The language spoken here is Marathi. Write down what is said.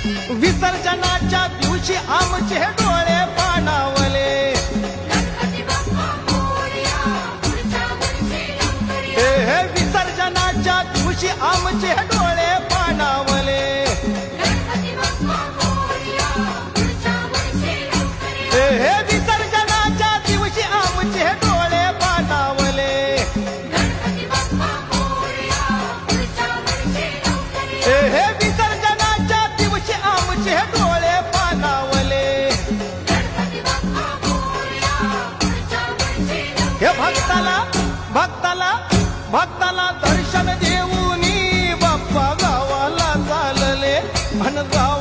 विसर्जनाच्या दिवशी आमचे डोळे पाणावले, हे विसर्जनाच्या दिवशी आमचे डोळे पाणावले, हे विसर्जनाच्या दिवशी आमचे डोळे पाणावले, हे विसर्जनाच्या दिवशी आमचे डोळे पाणावले, हे भक्ताला दर्शन देऊनी बाप्पा गावाला चालले, अन गाव